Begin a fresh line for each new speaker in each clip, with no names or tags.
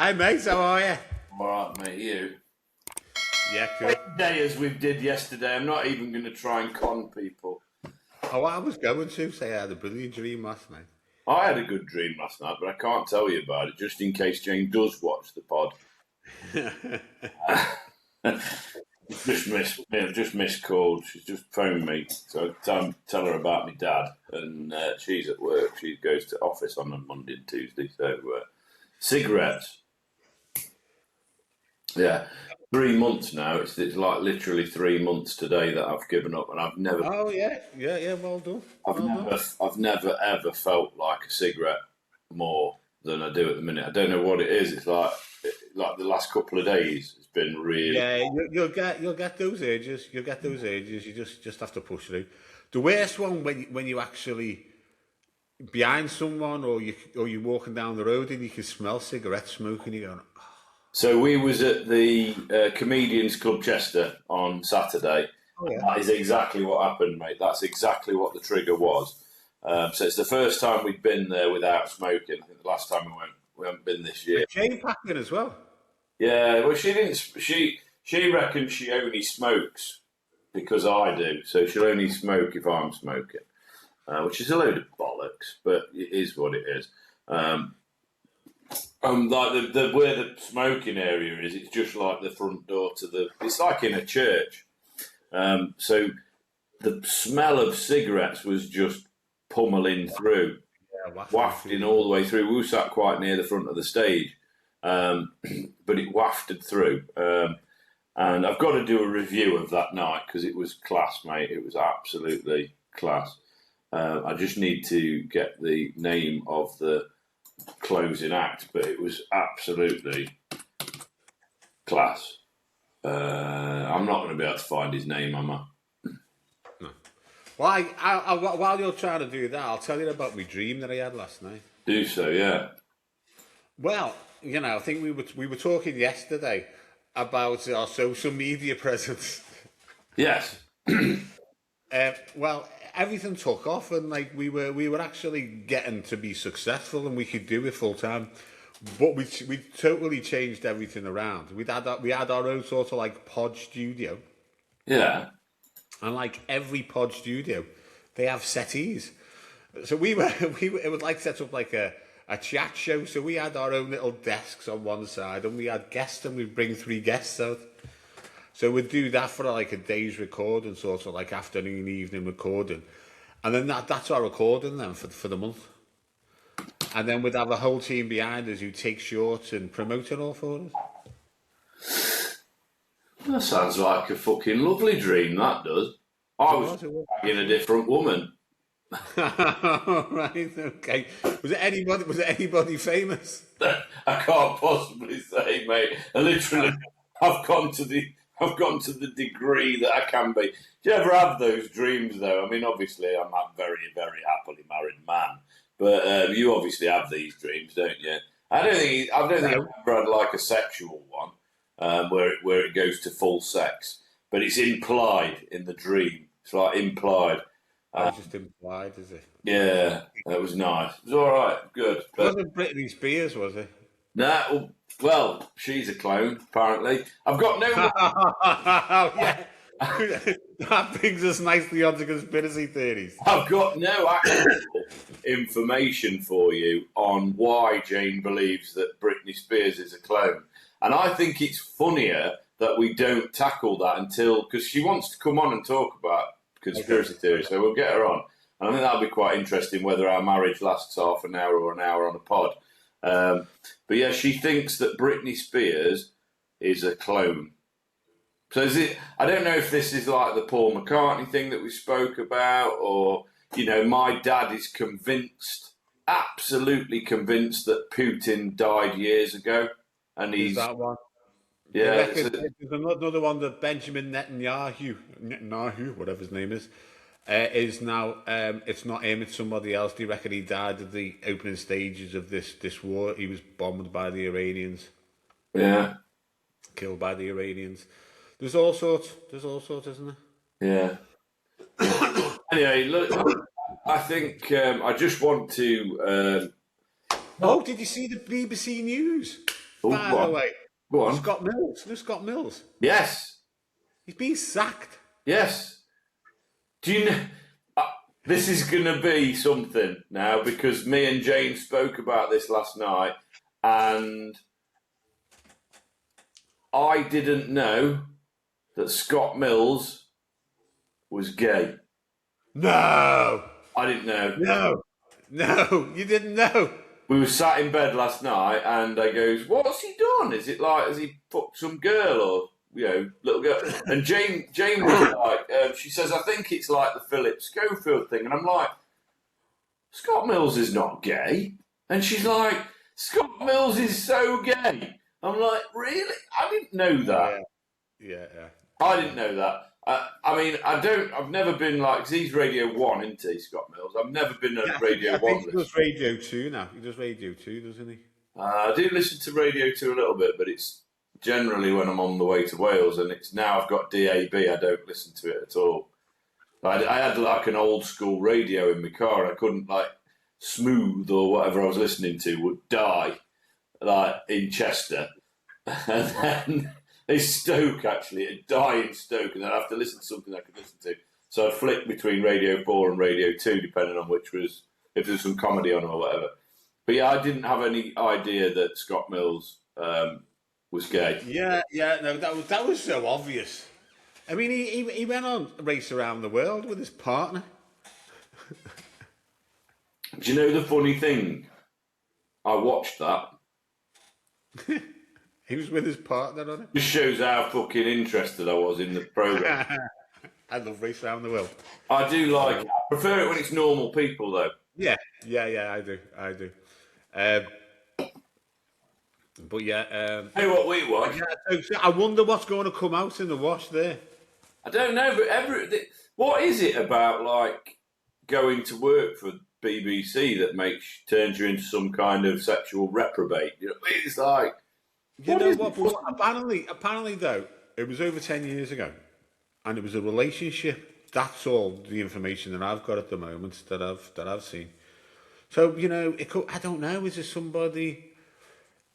Hi, mate. How are you?
All right, mate. You?
Yeah, cool.
Day as we did yesterday. I'm not even going to try and con people.
Oh, I was going to say I had a brilliant dream last night.
I had a good dream last night, but I can't tell you about it just in case Jane does watch the pod. just missed called. She's just phoned me, so I tell her about my dad, and she's at work. She goes to office on a Monday and Tuesday. So cigarettes. Yeah, 3 months now. It's like literally 3 months today that I've given up, and I've never.
Oh yeah. Well done.
I've never ever felt like a cigarette more than I do at the minute. I don't know what it is. It's like the last couple of days. It's been really.
Yeah, you'll get those urges. You'll get those urges. You just have to push through. The worst one when you actually behind someone or you're walking down the road and you can smell cigarette smoke and you're going. Oh.
So we was at the Comedians Club Chester on Saturday.
Oh, yeah.
That is exactly what happened, mate. That's exactly what the trigger was. So it's the first time we'd been there without smoking. I think the last time we haven't been this year.
Jane packing as well.
Yeah, well, she didn't. She reckons she only smokes because I do. So she'll only smoke if I'm smoking, which is a load of bollocks, but it is what it is. Like the where the smoking area is, it's just like the front door to the. It's like in a church. So the smell of cigarettes was just pummeling through, wafting all the way through. We were sat quite near the front of the stage, but it wafted through. And I've got to do a review of that night because it was class, mate. It was absolutely class. I just need to get the name of the closing act, but it was absolutely class. I'm not going to be able to find his name, am I?
No. Well, while you're trying to do that, I'll tell you about my dream that I had last night.
Do so, yeah.
Well, I think we were talking yesterday about our social media presence.
Yes.
Well, everything took off, and we were actually getting to be successful, and we could do it full time. But we totally changed everything around. We had our own sort of like pod studio.
Yeah.
And like every pod studio, they have settees. So it was like set up like a chat show. So we had our own little desks on one side, and we had guests, and we'd bring 3 guests out. So we'd do that for like a day's recording, sort of like afternoon, evening recording. And then that's our recording then for the month. And then we'd have a whole team behind us who take shorts and promote it all for us.
That sounds like a fucking lovely dream, that does. I was in a different woman.
Right, okay. Was it anybody famous?
I can't possibly say, mate. I've gone to the degree that I can be. Do you ever have those dreams, though? I mean, obviously, I'm a very, very happily married man, but you obviously have these dreams, don't you? I don't think I've ever had like a sexual one where it goes to full sex, but it's implied in the dream. It's like implied.
It's just implied, is it?
Yeah, that was nice. It was all right, good.
It wasn't Britney Spears, was it?
No, well, she's a clone, apparently. I've got no...
Yeah. That brings us nicely onto conspiracy theories.
I've got no actual information for you on why Jane believes that Britney Spears is a clone. And I think it's funnier that we don't tackle that until... Because she wants to come on and talk about conspiracy theories, so we'll get her on. And I think that'll be quite interesting whether our marriage lasts half an hour or an hour on a pod. But yeah, she thinks that Britney Spears is a clone. So is it? I don't know if this is like the Paul McCartney thing that we spoke about, or my dad is absolutely convinced that Putin died years ago, and he's
that one.
Yeah,
there's another one that Benjamin Netanyahu, whatever his name is now. It's not him; it's somebody else. They reckon he died at the opening stages of this war. He was bombed by the Iranians.
Yeah,
killed by the Iranians. There's all sorts, isn't
there? Yeah. Anyway, look, I think I just want to.
Oh, did you see the BBC News?
Oh,
By
go
the
on.
way,
Go on.
Scott Mills. No, Scott Mills.
Yes.
He's been sacked.
Yes. Do you know? This is going to be something now because me and Jane spoke about this last night, and I didn't know that Scott Mills was gay.
No.
I didn't know.
No, you didn't know.
We were sat in bed last night, and I goes, "What's he done? Is it like has he fucked some girl or little girl?" And Jane was like, she says, "I think it's like the Philip Schofield thing," and I'm like, "Scott Mills is not gay," and she's like, "Scott Mills is so gay." I'm like, "Really? I didn't know that."
Yeah.
I didn't know that. I mean, I've never been like, 'cause he's Radio 1, isn't he, Scott Mills? I've never been a Radio 1
think he does Radio 2 now. He does Radio 2, doesn't he?
I do listen to Radio 2 a little bit, but it's generally when I'm on the way to Wales, and it's now I've got DAB, I don't listen to it at all. I had like an old school radio in my car, and I couldn't, like, Smooth or whatever I was listening to would die, like, in Chester. And then... in Stoke, actually. It'd die in Stoke, and then I'd have to listen to something I could listen to. So I'd flick between Radio 4 and Radio 2, depending on which was, if there's some comedy on or whatever. But yeah, I didn't have any idea that Scott Mills was gay.
Yeah, no, that was so obvious. I mean, he went on a race around the world with his partner.
Do you know the funny thing? I watched that.
He was with his partner on it.
Just shows how fucking interested I was in the programme.
I love Race Around the World.
I do like it. I prefer it when it's normal people, though.
Yeah, I do. But yeah...
Hey, what we watch?
So I wonder what's going to come out in the wash there.
I don't know, but what is it about, like, going to work for BBC that turns you into some kind of sexual reprobate? You know, it's like...
Apparently, though, it was over 10 years ago, and it was a relationship. That's all the information that I've got at the moment that I've seen. So I don't know. Is it somebody?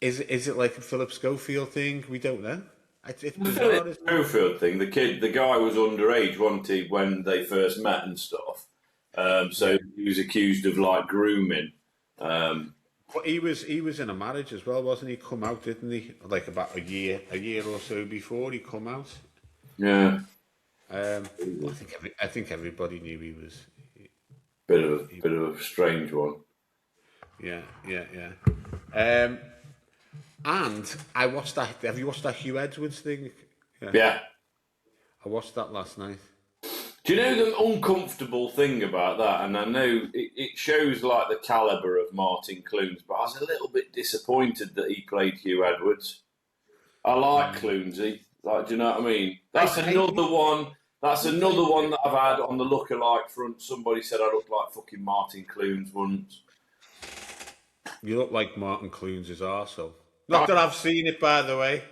Is it like a Philip Schofield thing? We don't know.
The Philip Schofield thing. The guy was underage, wasn't he, when they first met and stuff. So he was accused of like grooming.
But he was in a marriage as well, wasn't he? Come out, didn't he? Like about a year or so before he come out.
Yeah.
I think everybody knew he was.
Bit of a strange one.
Yeah. And I watched that. Have you watched that Hugh Edwards thing?
Yeah.
I watched that last night.
Do you know the uncomfortable thing about that? And I know it shows like the calibre of Martin Clunes, but I was a little bit disappointed that he played Hugh Edwards. I like Clunesy. Like, do you know what I mean? That's another one that I've had on the lookalike front. Somebody said I look like fucking Martin Clunes once.
You look like Martin Clunes' arsehole. Not that I've seen it, by the way.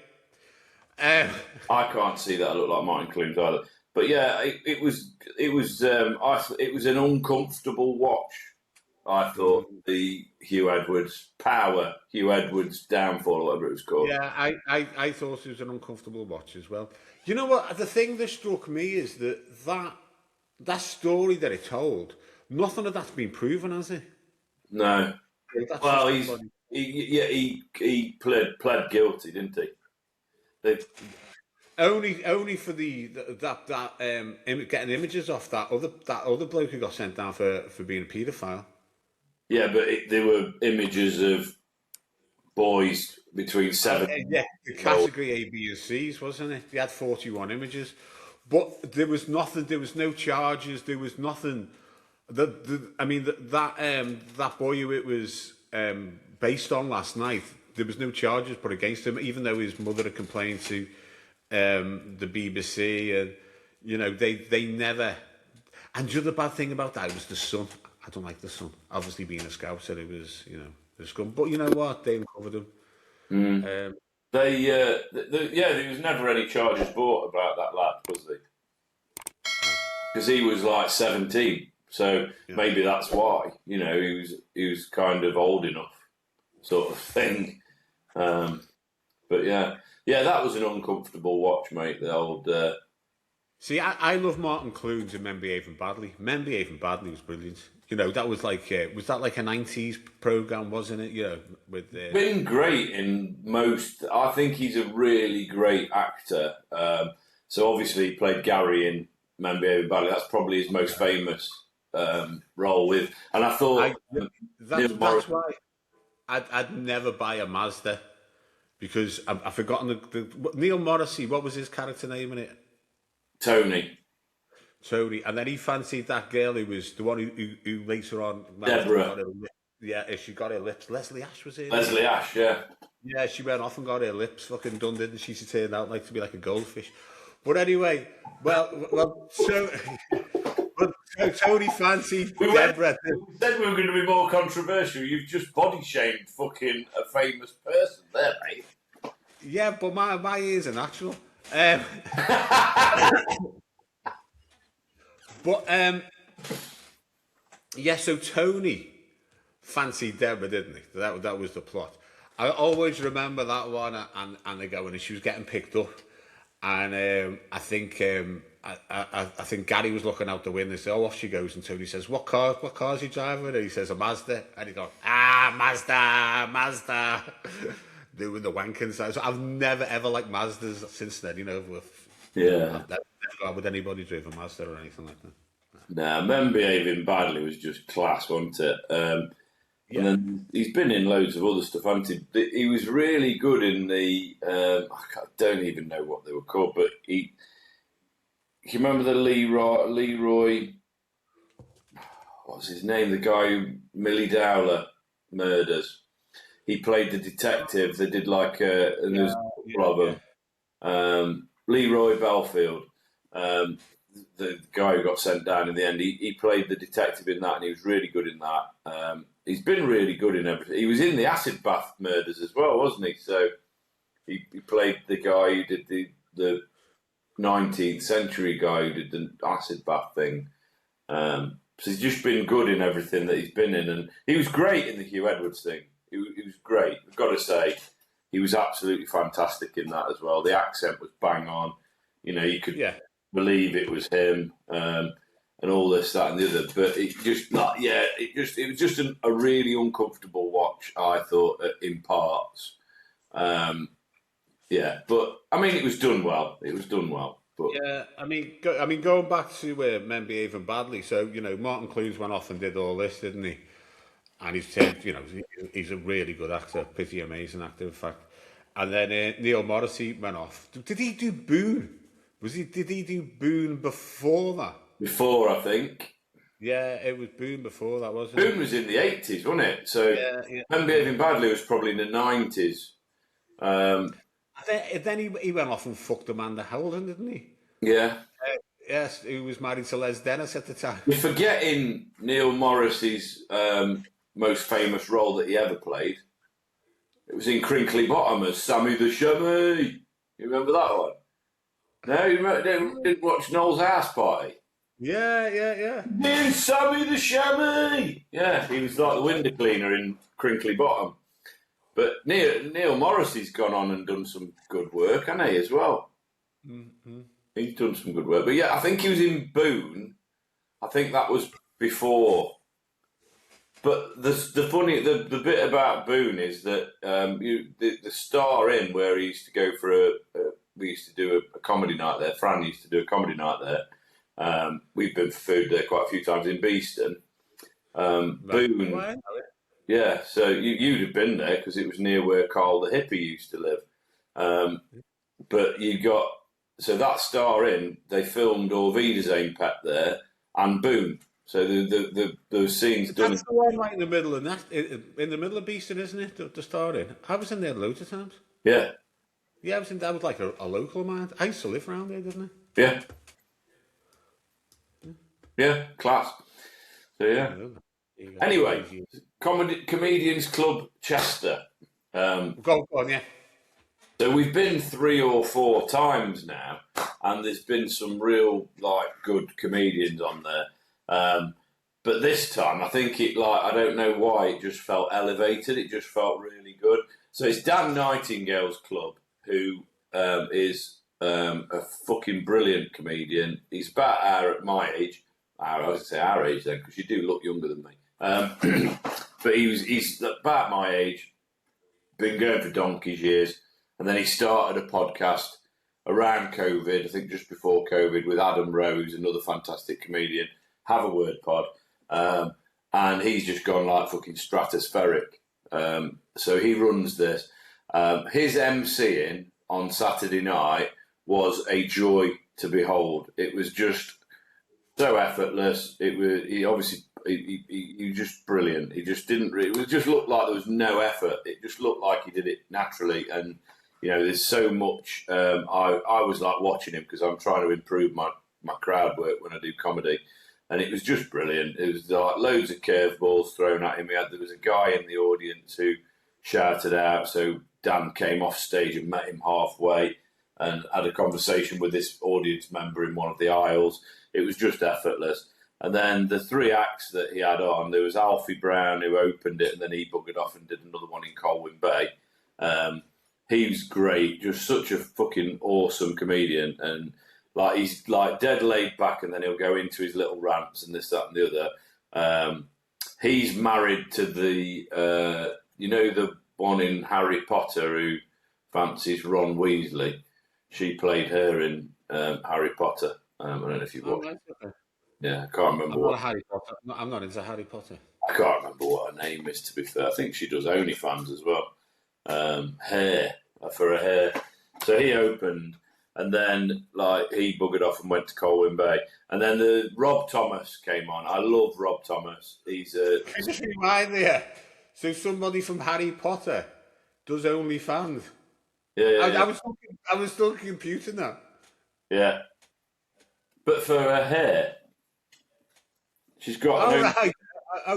I can't see that I look like Martin Clunes either. But yeah, it was an uncomfortable watch. I thought the Hugh Edwards downfall, or whatever it was called.
Yeah, I thought it was an uncomfortable watch as well. You know what? The thing that struck me is that story that it told. Nothing of that's been proven, has it?
No. Well, he pled guilty, didn't he?
Only for getting images off that other bloke who got sent down for being a paedophile.
Yeah, but there were images of boys between 7.
The category A, B, and C's, wasn't it? They had 41 images, but there was nothing. There was no charges. There was nothing. That boy who it was based on last night, there was no charges put against him, even though his mother had complained to the BBC, and they never. And the other bad thing about that was the son. I don't like the son. Obviously, being a Scouser, it was the scum. But you know what? They uncovered him.
There was never any charges brought about that lad, was there? Because he was like 17. So maybe that's why, he was kind of old enough, sort of thing. But yeah, that was an uncomfortable watch, mate. The old.
See, I love Martin Clunes and Men Behaving Badly. Men Behaving Badly was brilliant. You know, that was like was that like a '90s program, wasn't it? You know, with
Been great in most. I think he's a really great actor. So obviously he played Gary in Man Behaving Badly. That's probably his most famous role with. And I thought
that's why I'd never buy a Mazda because I've forgotten the Neil Morrissey. What was his character name in it?
Tony,
and then he fancied that girl who was the one who later on
Deborah.
She got her lips. Leslie Ash was it?
Leslie Ash, yeah.
Yeah, she went off and got her lips fucking done, didn't she? She turned out like to be like a goldfish. But anyway, so Tony fancied Deborah.
We said we were going to be more controversial. You've just body shamed fucking a famous person there, mate.
Yeah, but my ears are natural. So Tony fancied Deborah, didn't he? That was the plot. I always remember that one, and they go, and she was getting picked up, and I think Gary was looking out the window. And said, "Oh, off she goes." And Tony says, "What car's he driving?" And he says, "A Mazda." And he goes, Mazda," doing the wanking side. So I've never ever liked Mazdas since then. You know, I've never gone with anybody driven Mazda or anything like that.
Nah, Men Behaving Badly was just class, wasn't it? And then he's been in loads of other stuff, hasn't he? He was really good in the. I don't even know what they were called, but he. You remember the Leroy? What's his name? The guy who Millie Dowler murders. He played the detective. They did like and there was a couple of them. Leroy Belfield. The guy who got sent down in the end, he played the detective in that, and he was really good in that. He's been really good in everything. He was in the acid bath murders as well, wasn't he? So he played the guy who did the 19th century guy who did the acid bath thing. So he's just been good in everything that he's been in, and he was great in the Hugh Edwards thing. He was great. I've got to say, he was absolutely fantastic in that as well. The accent was bang on. You know, you could believe it was him, and all this, that, and the other. But it was just a really uncomfortable watch, I thought, in parts. But I mean, it was done well. But
yeah, I mean, going back to Men Behaving Badly. So you know, Martin Clunes went off and did all this, didn't he? And he's said, you know, he's a really good actor, pretty amazing actor, in fact. And then Neil Morrissey went off. Did he do Boone? Did he do Boone before that?
Before, I think.
Yeah, it was Boone before that, wasn't it?
Boone was in the 80s, wasn't it? So Men Behaving Badly was probably in the 90s.
Then he went off and fucked Amanda Holden, didn't he?
Yeah.
Yes, who was married to Les Dennis at the time.
You're forgetting Neil Morrissey's most famous role that he ever played. It was in Crinkly Bottom as Sammy the Shemmy. You remember that one? No, you didn't watch Noel's House Party?
Yeah.
Here's Sammy the Shemmy! Yeah, he was like the window cleaner in Crinkly Bottom. But Neil Morrissey's gone on and done some good work, hasn't he, as well? Mm-hmm. He's done some good work. But yeah, I think he was in Boone. I think that was before. But the bit about Boone is that the star in where he used to go for we used to do a comedy night there. Fran used to do a comedy night there. We've been for food there quite a few times in Beeston. Boone. Yeah, so you'd have been there because it was near where Carl the Hippie used to live. But you got so that star in they filmed Or Wiedersehen Pet there and Boone. So those scenes done.
That's the one right in the middle of that, in the middle of Beeston, isn't it? The star in. I was in there loads of times.
Yeah.
Yeah, I was in. That was like a local of mine. I used to live around there, didn't I?
Yeah. Yeah, class. So yeah. Anyway, Comedians Club Chester.
Go on, yeah.
So we've been 3 or 4 times now, and there's been some real good comedians on there. But this time, I think I don't know why, it just felt elevated. It just felt really good. So it's Dan Nightingale's club, who is a fucking brilliant comedian. He's about my age. I was going to say our age then, because you do look younger than me. But he's about my age, been going for donkey's years, and then he started a podcast around COVID, I think just before COVID, with Adam Rose, another fantastic comedian. Have a Word Pod. And he's just gone like fucking stratospheric. So he runs this. His MCing on Saturday night was a joy to behold. It was just so effortless. He was just brilliant. He just didn't. It just looked like there was no effort. It just looked like he did it naturally. And there's so much. I was like watching him because I'm trying to improve my crowd work when I do comedy. And it was just brilliant. It was like loads of curveballs thrown at him. There was a guy in the audience who shouted out. So Dan came off stage and met him halfway and had a conversation with this audience member in one of the aisles. It was just effortless. And then the 3 acts that he had on, there was Alfie Brown who opened it, and then he buggered off and did another one in Colwyn Bay. He was great, just such a fucking awesome comedian. And he's like dead laid back, and then he'll go into his little rants and this, that, and the other. He's married to the, the one in Harry Potter who fancies Ron Weasley. She played her in Harry Potter. I don't know if you watched. Yeah, I can't remember.
I'm not into Harry Potter.
I can't remember what her name is, to be fair. I think she does OnlyFans as well. Hair, for her hair. So he opened. And then, he buggered off and went to Colwyn Bay. And then Rob Thomas came on. I love Rob Thomas. He's a...
Just remind me, so somebody from Harry Potter does OnlyFans.
Yeah.
I was still computing that.
Yeah. But for her hair, she's got...
right.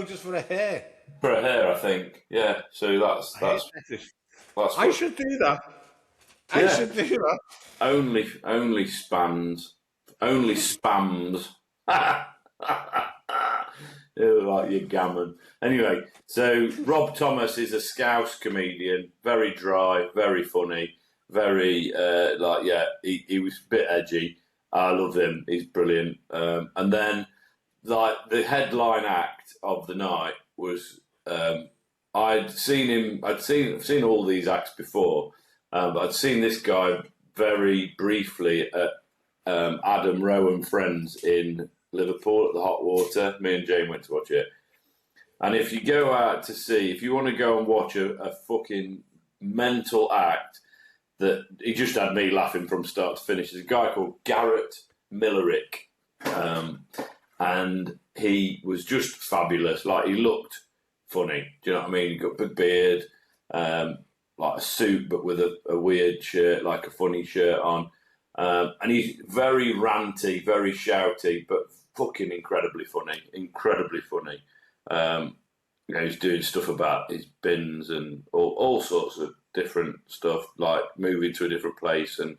Just for her hair.
For her hair, I think. Yeah. So that's
I should do that. I should do that.
Only spams. Like your gammon. Anyway, so Rob Thomas is a Scouse comedian, very dry, very funny, very he was a bit edgy. I love him. He's brilliant. And then the headline act of the night was I'd seen all these acts before. But I'd seen this guy very briefly at Adam Rowe and Friends in Liverpool at the Hot Water. Me and Jane went to watch it. And if you go out to see, if you want to go and watch a fucking mental act, that he just had me laughing from start to finish. There's a guy called Garrett Millerick. And he was just fabulous. He looked funny. Do you know what I mean? He got a big beard. Like a suit, but with a weird shirt, like a funny shirt on. And he's very ranty, very shouty, but fucking incredibly funny. He's doing stuff about his bins and all sorts of different stuff, like moving to a different place and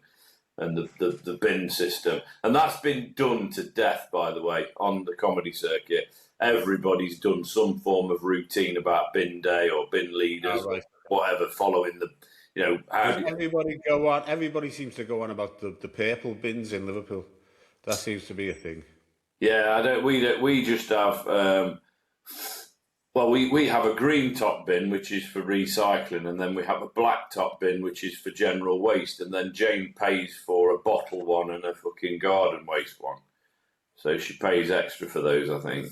the bin system. And that's been done to death, by the way, on the comedy circuit. Everybody's done some form of routine about bin day or bin leaders. Oh, right. Whatever, following the,
Everybody seems to go on about the purple bins in Liverpool. That seems to be a thing.
Yeah, we just have. We have a green top bin which is for recycling, and then we have a black top bin which is for general waste, and then Jane pays for a bottle one and a fucking garden waste one. So she pays extra for those, I think.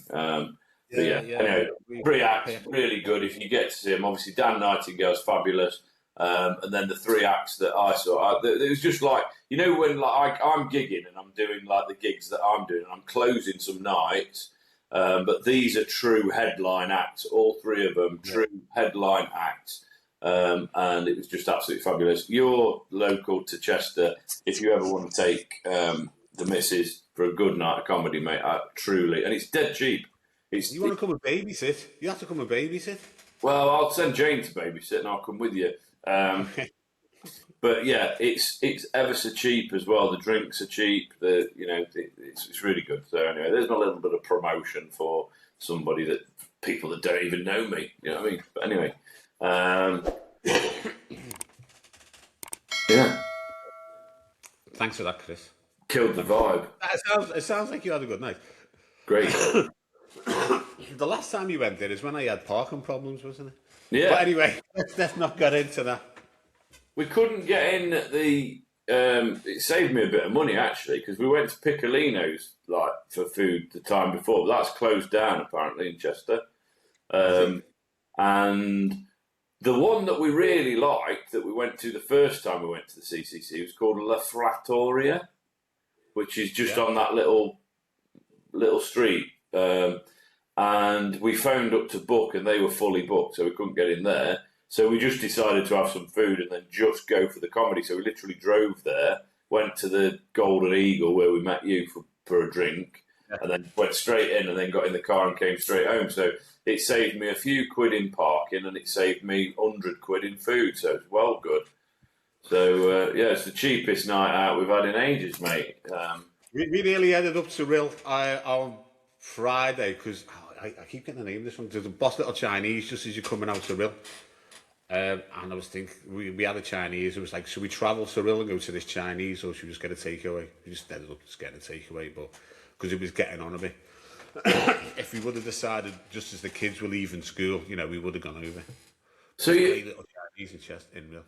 Anyway, 3 acts, really good. If you get to see them, obviously Dan Nightingale's fabulous. And then the 3 acts that I saw, it was just like, when I'm gigging and I'm doing the gigs that I'm doing, and I'm closing some nights, but these are true headline acts, all 3 of them, true headline acts. And it was just absolutely fabulous. You're local to Chester. If you ever want to take the missus for a good night of comedy, mate, truly, and it's dead cheap.
You want to come and babysit? You have to come and babysit.
Well, I'll send Jane to babysit, and I'll come with you. But yeah, it's ever so cheap as well. The drinks are cheap. It's really good. So anyway, there's a little bit of promotion for people that don't even know me. You know what I mean? But anyway, Yeah.
Thanks for that, Chris.
Killed the vibe.
It sounds like you had a good night.
Great.
The last time you went there is when I had parking problems, wasn't it?
Yeah.
But anyway, let's not get into that.
We couldn't get in at the. It saved me a bit of money actually because we went to Piccolino's like for food the time before, but that's closed down apparently in Chester. And the one that we really liked that we went to the first time we went to the CCC was called La Frattoria, which is just on that little street. And we phoned up to book, and they were fully booked, so we couldn't get in there. So we just decided to have some food and then just go for the comedy. So we literally drove there, went to the Golden Eagle where we met you for a drink, and then went straight in and then got in the car and came straight home. So it saved me a few quid in parking and it saved me 100 quid in food. So it's well good. So, it's the cheapest night out we've had in ages, mate.
We nearly headed up to Rill on Friday because I keep getting the name of this one. There's a Boss Little Chinese just as you're coming out to Rill. And I was thinking, we had a Chinese. It was like, should we travel to Rill and go to this Chinese or should we just get a takeaway? We just ended up just getting a takeaway, but because it was getting on a bit. If we would have decided just as the kids were leaving school, we would have gone over.
So you...
Little Chinese in Rill.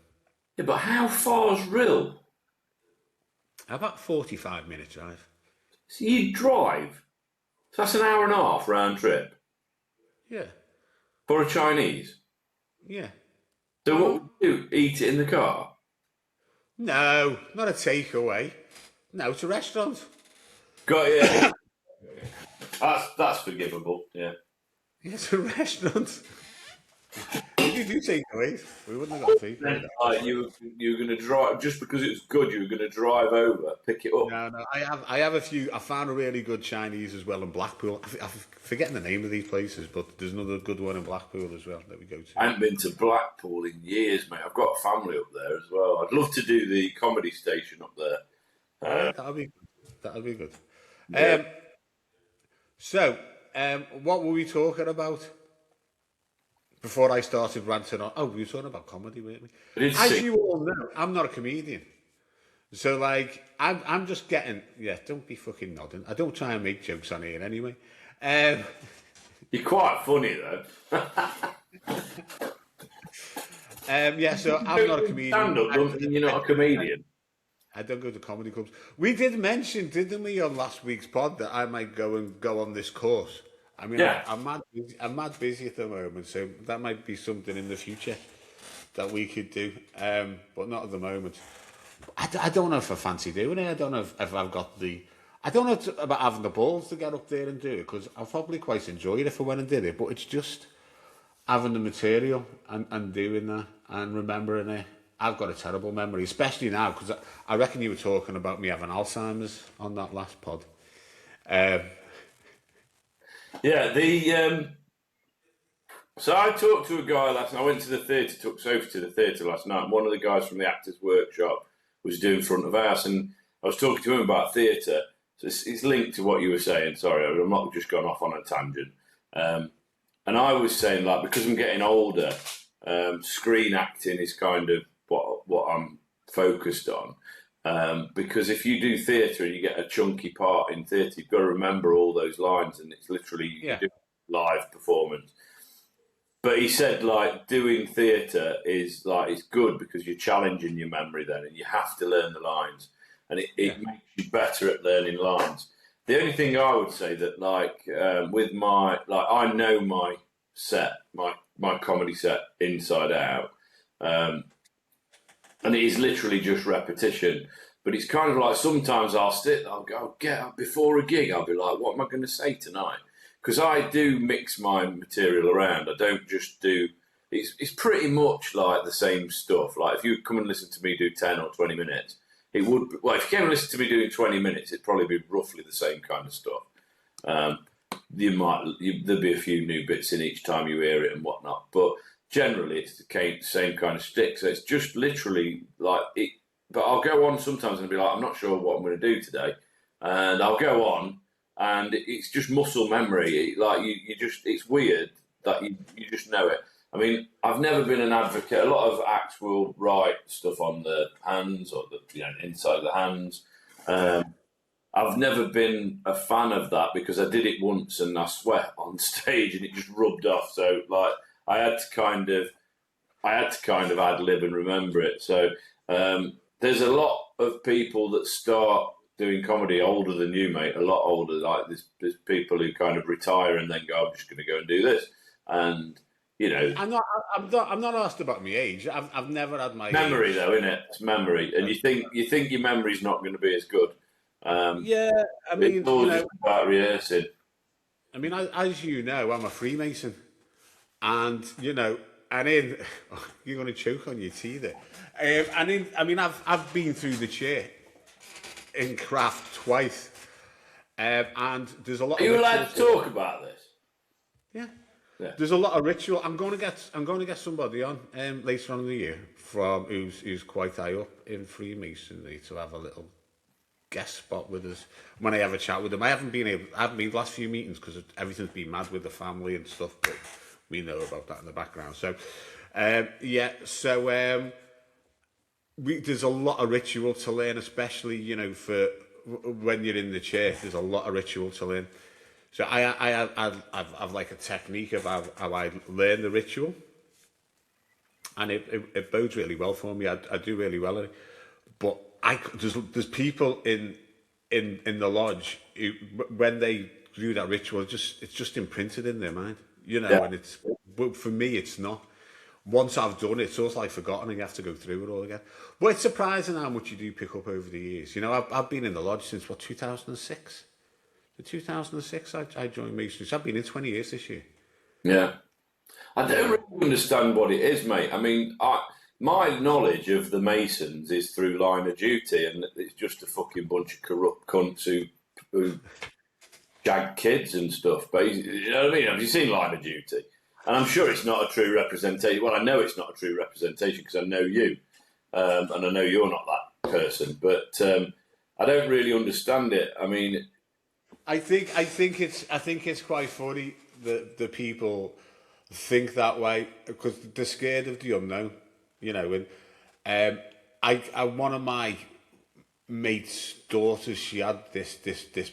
Yeah, but how far's Rill?
About 45-minute drive.
So you drive? So that's an hour and a half round trip?
Yeah.
For a Chinese?
Yeah.
So what would you do? Eat it in the car?
No, not a takeaway. No, it's a restaurant.
Got it. That's forgivable, yeah.
It's a restaurant. If you do takeaways, we wouldn't have got takeaways.
Like you were going to drive, just because it was good, you were going to drive over, pick it up.
No, I have a few. I found a really good Chinese as well in Blackpool. I'm forgetting the name of these places, but there's another good one in Blackpool as well that we go to.
I haven't been to Blackpool in years, mate. I've got a family up there as well. I'd love to do the comedy station up there.
That'll be good. That'll be good.
Yeah.
So, what were we talking about? Before I started ranting on, we were talking about comedy, weren't we? As you all know, I'm not a comedian. So, I'm just getting, don't be fucking nodding. I don't try and make jokes on here anyway.
You're quite funny, though.
So I'm not a comedian.
Stand-up, don't you? You're not a comedian.
I don't go to comedy clubs. We did mention, didn't we, on last week's pod that I might go on this course. I mean, I'm mad busy at the moment, so that might be something in the future that we could do, but not at the moment. I don't know if I fancy doing it. I don't know if I've got the... I don't know about having the balls to get up there and do it, because I'd probably quite enjoy it if I went and did it, but it's just having the material and doing that and remembering it. I've got a terrible memory, especially now, because I reckon you were talking about me having Alzheimer's on that last pod.
So I talked to a guy last night. I went to the theatre, took Sophie to the theatre last night, and one of the guys from the Actors Workshop was doing front of house, and I was talking to him about theatre. So it's linked to what you were saying. Sorry, I'm not just gone off on a tangent. And I was saying, because I'm getting older, screen acting is kind of what I'm focused on. Because if you do theatre and you get a chunky part in theatre, you've got to remember all those lines, and it's literally live performance. But he said, doing theatre is it's good because you're challenging your memory then, and you have to learn the lines, and it makes you better at learning lines. The only thing I would say that with my I know my set, my comedy set inside out, and it is literally just repetition. But it's kind of sometimes I'll go get up before a gig. I'll be like, what am I going to say tonight? Because I do mix my material around. I don't just do. It's pretty much the same stuff. If you come and listen to me do 10 or 20 minutes, it would. Well, if you came and listened to me doing 20 minutes, it'd probably be roughly the same kind of stuff. There'll be a few new bits in each time you hear it and whatnot, but generally it's the same kind of stick. So it's just literally it. But I'll go on sometimes and be like, I'm not sure what I'm going to do today, and I'll go on, and it's just muscle memory. You just, it's weird that you just know it. I mean, I've never been an advocate. A lot of acts will write stuff on the hands or the inside of the hands. I've never been a fan of that because I did it once and I sweat on stage and it just rubbed off. So like I had to kind of ad lib and remember it. So there's a lot of people that start doing comedy older than you, mate. A lot older. Like there's people who kind of retire and then go, I'm just going to go and do this. And
I'm not asked about my age. I've never had my
memory
age.
though, isn't it? It's memory, and you think your memory's not going to be as good.
Yeah, I mean,
it's all just about rehearsing.
I mean, as you know, I'm a Freemason, and and in you're going to choke on your tea there. I've been through the chair in craft twice, and there's a lot.
Are you allowed to talk about this?
Yeah. There's a lot of ritual. I'm going to get somebody on later on in the year from who's quite high up in Freemasonry to have a little guest spot with us when I have a chat with them. I haven't been the last few meetings because everything's been mad with the family and stuff, but we know about that in the background. So there's a lot of ritual to learn, especially for when you're in the chair. There's a lot of ritual to learn. So I've like a technique of how I learn the ritual, and it bodes really well for me. I do really well at it, but there's people in the lodge who, when they do that ritual, it's just imprinted in their mind, and but for me it's not. Once I've done it, it's almost like forgotten, and you have to go through it all again. But it's surprising how much you do pick up over the years. I've been in the lodge since 2006. In 2006, I joined Masonry. So I've been in 20 years this year.
Yeah. I don't really understand what it is, mate. I mean, my knowledge of the Masons is through Line of Duty, and it's just a fucking bunch of corrupt cunts who jag kids and stuff, basically. You know what I mean? Have you seen Line of Duty? And I'm sure it's not a true representation. Well, I know it's not a true representation because I know you, and I know you're not that person. But I don't really understand it. I mean,
I think it's quite funny that the people think that way because they're scared of the unknown, And one of my mate's daughters, she had this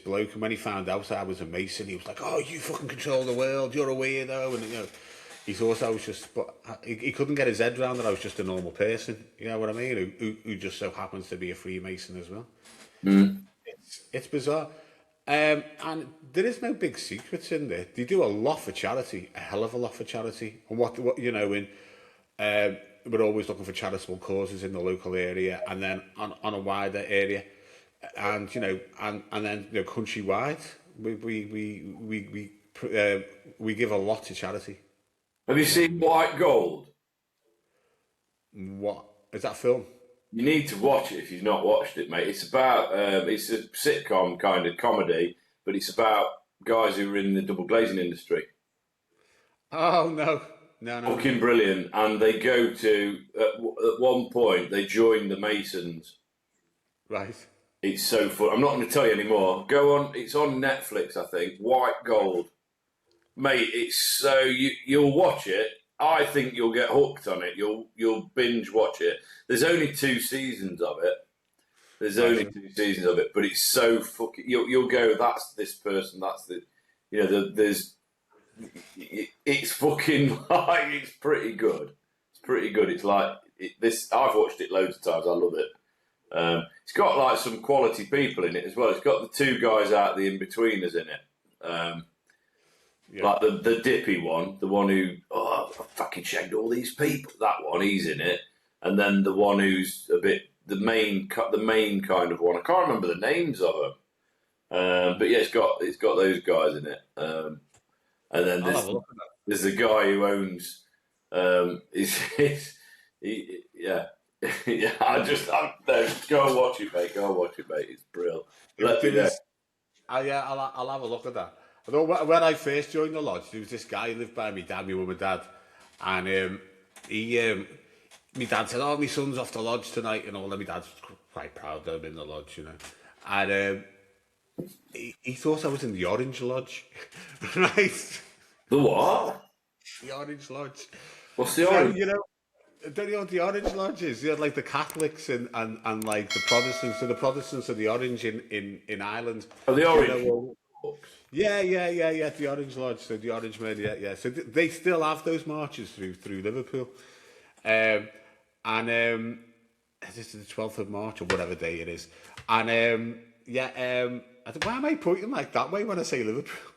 bloke, and when he found out I was a Mason, he was like, "Oh, you fucking control the world. You're a weirdo," and he thought I was just, but he couldn't get his head around that I was just a normal person. You know what I mean? Who just so happens to be a Freemason as well.
Mm.
It's bizarre. And there is no big secrets in there. They do a lot for charity, a hell of a lot for charity. And what we're always looking for charitable causes in the local area, and then on a wider area, and then countrywide, we give a lot to charity.
Have you seen White Gold?
What is that film?
You need to watch it if you've not watched it, mate. It's about it's a sitcom kind of comedy, but it's about guys who are in the double glazing industry.
Oh no.
Fucking brilliant! And they go to at one point they join the Masons.
Right.
It's so fun. I'm not going to tell you anymore. Go on. It's on Netflix, I think. White Gold, mate. It's so you'll watch it. I think you'll get hooked on it. You'll binge watch it. There's only 2 seasons of it. But it's so fucking. You'll go. That's this person. That's the. There's. It's fucking like it's pretty good. It's pretty good. It's like this. I've watched it loads of times. I love it. It's got like some quality people in it as well. It's got the 2 guys out the in-betweeners in it. Like the dippy one, the one who I fucking shagged all these people. That one, he's in it, and then the one who's a bit the main kind of one. I can't remember the names of them, but yeah, it's got those guys in it. And then there's the guy who owns. Yeah. Go and watch it, mate. It's brilliant.
I'll have a look at that. Although when I first joined the lodge, there was this guy who lived by me dad, my mum and dad, and my dad said, "Oh, my son's off the lodge tonight," and all. And my dad's quite proud of him in the lodge, And he thought I was in the Orange Lodge, right?
The what?
The Orange Lodge.
What's the
So,
orange?
don't you know what the Orange Lodge is? You had like the Catholics and like the Protestants. So the Protestants are the orange in Ireland.
Oh, the
So,
orange.
yeah. The Orange Lodge. So the Orange Men, yeah. So they still have those marches through Liverpool, and this is the 12th of March or whatever day it is, and I think, why am I pointing like that way when I say Liverpool?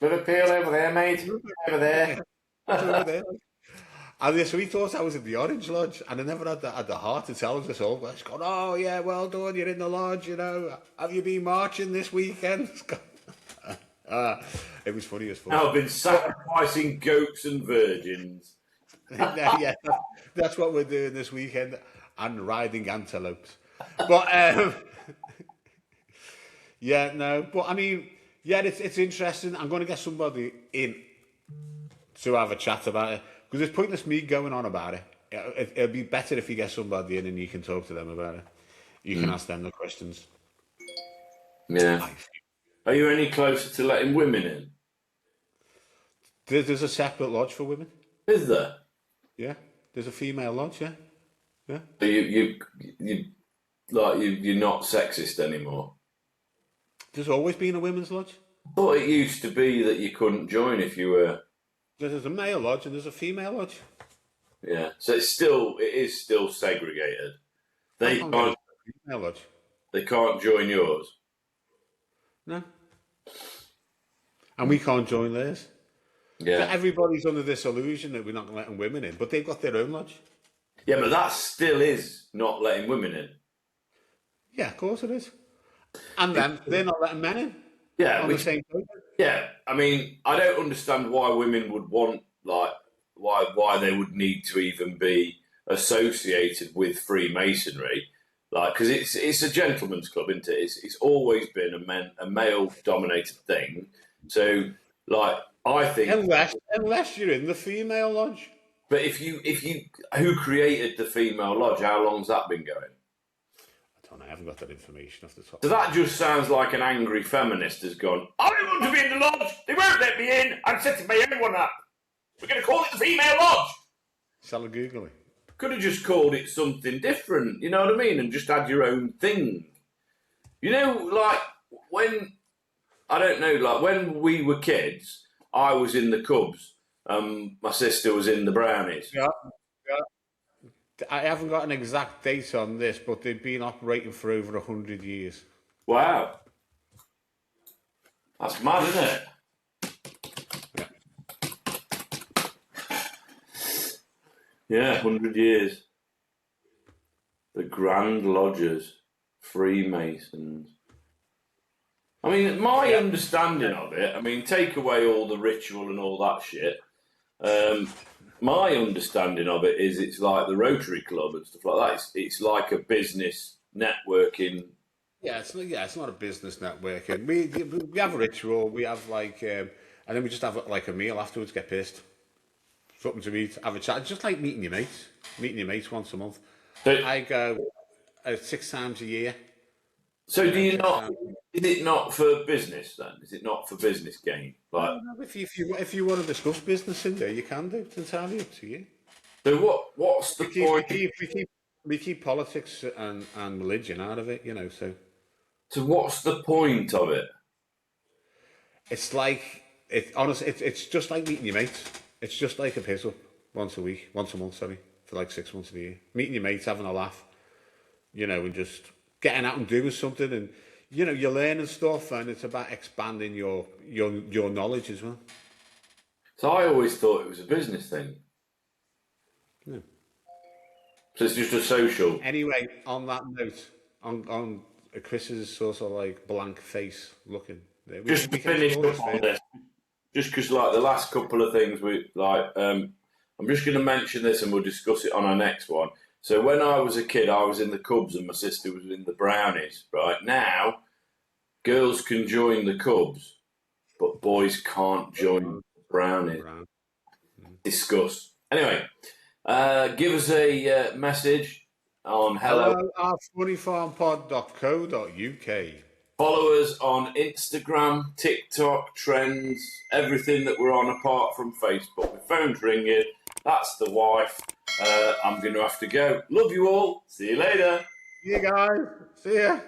Liverpool over there, mate. Over there.
It's over there. And yeah, so he thought I was in the Orange Lodge, and I never had the heart to tell us all. But it's gone, oh yeah, well done, you're in the lodge, Have you been marching this weekend? It was funny as fuck.
I've been sacrificing goats and virgins.
Yeah, that's what we're doing this weekend, and riding antelopes. But yeah, no, but I mean, yeah, it's interesting. I'm going to get somebody in to have a chat about it, because it's pointless me going on about it. It'll be better if you get somebody in and you can talk to them about it. You can ask them the questions.
Yeah. Are you any closer to letting women in?
There's a separate lodge for women.
Is there?
Yeah, there's a female lodge. Yeah.
So you're not sexist anymore.
There's always been a women's lodge.
I thought it used to be that you couldn't join if you were.
There's a male lodge and there's a female lodge.
Yeah, so it is still segregated. They can't
get a female lodge.
They can't join yours.
No. And we can't join theirs.
Yeah.
So everybody's under this illusion that we're not letting women in, but they've got their own lodge.
Yeah, but that still is not letting women in.
Yeah, of course it is. And then they're not letting men in.
Yeah,
on the same token.
Yeah, I mean, I don't understand why women would want, why they would need to even be associated with Freemasonry, because it's a gentleman's club, isn't it? It's always been a male-dominated thing. So, I think
unless you're in the female lodge.
But if you who created the female lodge? How long's that been going?
I don't know. I haven't got that information off the top.
So that just sounds like an angry feminist has gone, I don't want to be in the lodge. They won't let me in. I'm setting my own one up. We're going to call it the female lodge.
Shall I Google it?
Could have just called it something different, you know what I mean? And just had your own thing. You know, when we were kids, I was in the Cubs. My sister was in the Brownies.
Yeah. I haven't got an exact date on this, but they've been operating for over 100 years.
Wow. That's mad, isn't it? Yeah, 100 years. The Grand Lodgers, Freemasons. I mean, my understanding of it, take away all the ritual and all that shit. My understanding of it is it's like the Rotary Club and stuff like that. It's like a business networking.
Yeah, it's not a business networking. We have a ritual. We have and then we just have a meal afterwards. Get pissed, something to eat, have a chat. It's just like meeting your mates once a month. So, I go 6 times a year.
So do you not? Is it not for business then? Is it not for business gain?
If you want to discuss business in there, you can do. It's entirely up to you.
So what's the point?
We keep politics and religion out of it,
So what's the point of it?
It's it's just like meeting your mates. It's just like a piss up once a month, for 6 months of the year. Meeting your mates, having a laugh, and just getting out and doing something, and you're learning stuff, and it's about expanding your knowledge as well.
So I always thought it was a business thing.
Yeah.
So it's just a social.
Anyway, on that note, on Chris's sort of blank face looking.
Just to finish up on this, just because the last couple of things I'm just going to mention this and we'll discuss it on our next one. So when I was a kid, I was in the Cubs and my sister was in the Brownies. Right now, girls can join the Cubs, but boys can't join the Brownies. Discuss. Anyway, give us a message on hello
at funnyfarmpod.co.uk.
Follow us on Instagram, TikTok, Trends, everything that we're on apart from Facebook. The phone's ringing. That's the wife. I'm going to have to go. Love you all. See you later.
See you guys. See ya.